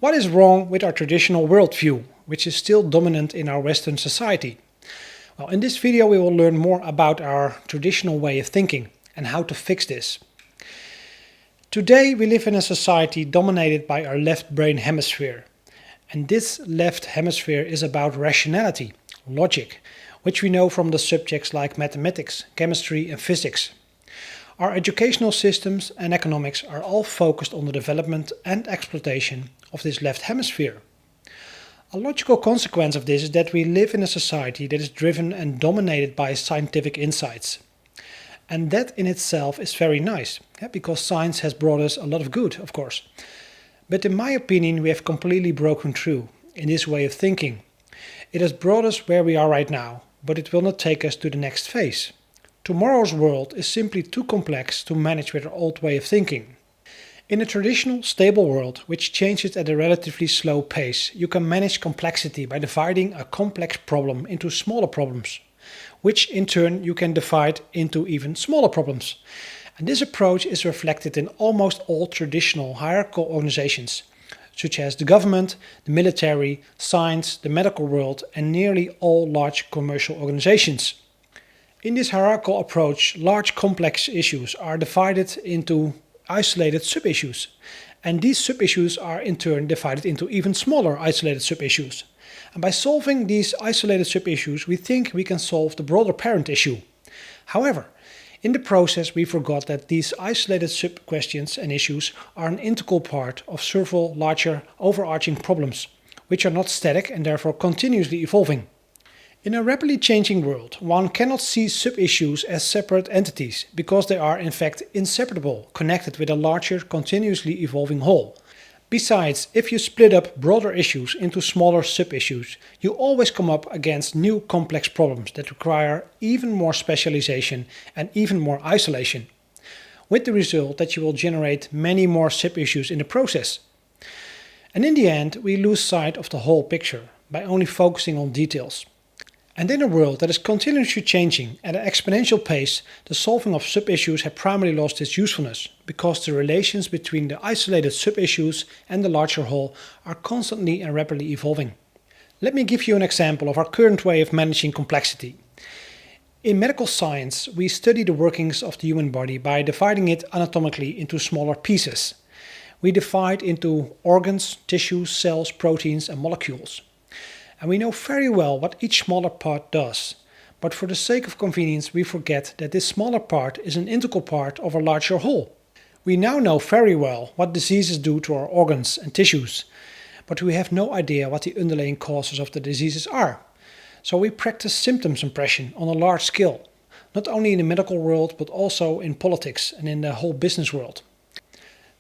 What is wrong with our traditional worldview, which is still dominant in our Western society? Well, in this video we will learn more about our traditional way of thinking and how to fix this. Today we live in a society dominated by our left brain hemisphere. And this left hemisphere is about rationality, logic, which we know from the subjects like mathematics, chemistry and physics. Our educational systems and economics are all focused on the development and exploitation of this left hemisphere. A logical consequence of this is that we live in a society that is driven and dominated by scientific insights. And that in itself is very nice, because science has brought us a lot of good, of course. But in my opinion, we have completely broken through in this way of thinking. It has brought us where we are right now, but it will not take us to the next phase. Tomorrow's world is simply too complex to manage with our old way of thinking. In a traditional, stable world, which changes at a relatively slow pace, you can manage complexity by dividing a complex problem into smaller problems, which in turn you can divide into even smaller problems. And this approach is reflected in almost all traditional hierarchical organizations, such as the government, the military, science, the medical world, and nearly all large commercial organizations. In this hierarchical approach, large complex issues are divided into isolated sub-issues, and these sub-issues are in turn divided into even smaller isolated sub-issues. And by solving these isolated sub-issues, we think we can solve the broader parent issue. However, in the process we forgot that these isolated sub-questions and issues are an integral part of several larger overarching problems, which are not static and therefore continuously evolving. In a rapidly changing world, one cannot see sub-issues as separate entities because they are in fact inseparable, connected with a larger, continuously evolving whole. Besides, if you split up broader issues into smaller sub-issues, you always come up against new complex problems that require even more specialization and even more isolation, with the result that you will generate many more sub-issues in the process. And in the end, we lose sight of the whole picture by only focusing on details. And in a world that is continuously changing at an exponential pace, the solving of sub-issues have primarily lost its usefulness, because the relations between the isolated sub-issues and the larger whole are constantly and rapidly evolving. Let me give you an example of our current way of managing complexity. In medical science, we study the workings of the human body by dividing it anatomically into smaller pieces. We divide into organs, tissues, cells, proteins and molecules. And we know very well what each smaller part does, but for the sake of convenience we forget that this smaller part is an integral part of a larger whole. We now know very well what diseases do to our organs and tissues, but we have no idea what the underlying causes of the diseases are. So we practice symptom suppression on a large scale, not only in the medical world but also in politics and in the whole business world.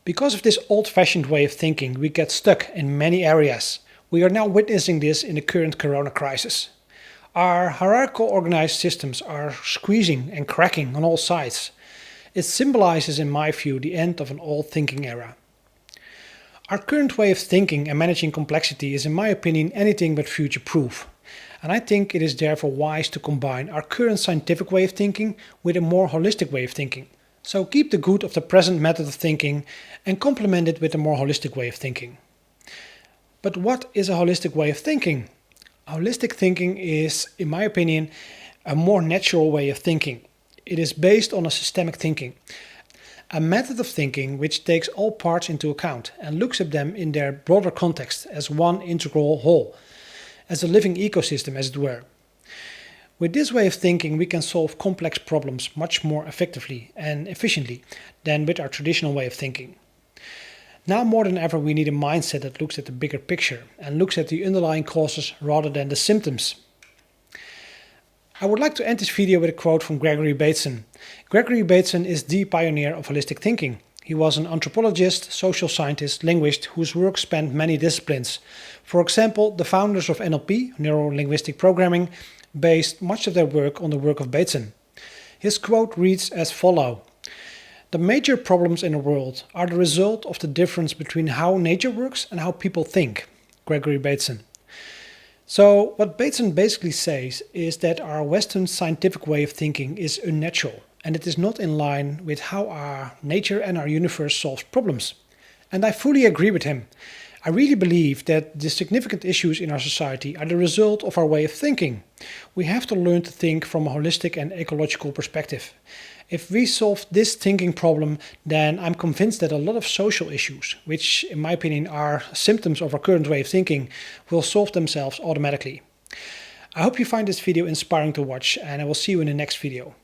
Because of this old-fashioned way of thinking, we get stuck in many areas. We are now witnessing this in the current corona crisis. Our hierarchical organized systems are squeezing and cracking on all sides. It symbolizes, in my view, the end of an old thinking era. Our current way of thinking and managing complexity is, in my opinion, anything but future-proof. And I think it is therefore wise to combine our current scientific way of thinking with a more holistic way of thinking. So keep the good of the present method of thinking and complement it with a more holistic way of thinking. But what is a holistic way of thinking? Holistic thinking is, in my opinion, a more natural way of thinking. It is based on a systemic thinking, a method of thinking which takes all parts into account and looks at them in their broader context as one integral whole, as a living ecosystem as it were. With this way of thinking we can solve complex problems much more effectively and efficiently than with our traditional way of thinking. Now more than ever we need a mindset that looks at the bigger picture and looks at the underlying causes rather than the symptoms. I would like to end this video with a quote from Gregory Bateson. Gregory Bateson is the pioneer of holistic thinking. He was an anthropologist, social scientist, linguist whose work spanned many disciplines. For example, the founders of NLP, Neuro-Linguistic Programming, based much of their work on the work of Bateson. His quote reads as follows: "The major problems in the world are the result of the difference between how nature works and how people think." Gregory Bateson. So what Bateson basically says is that our Western scientific way of thinking is unnatural, and it is not in line with how our nature and our universe solves problems. And I fully agree with him. I really believe that the significant issues in our society are the result of our way of thinking. We have to learn to think from a holistic and ecological perspective. If we solve this thinking problem, then I'm convinced that a lot of social issues, which in my opinion are symptoms of our current way of thinking, will solve themselves automatically. I hope you find this video inspiring to watch, and I will see you in the next video.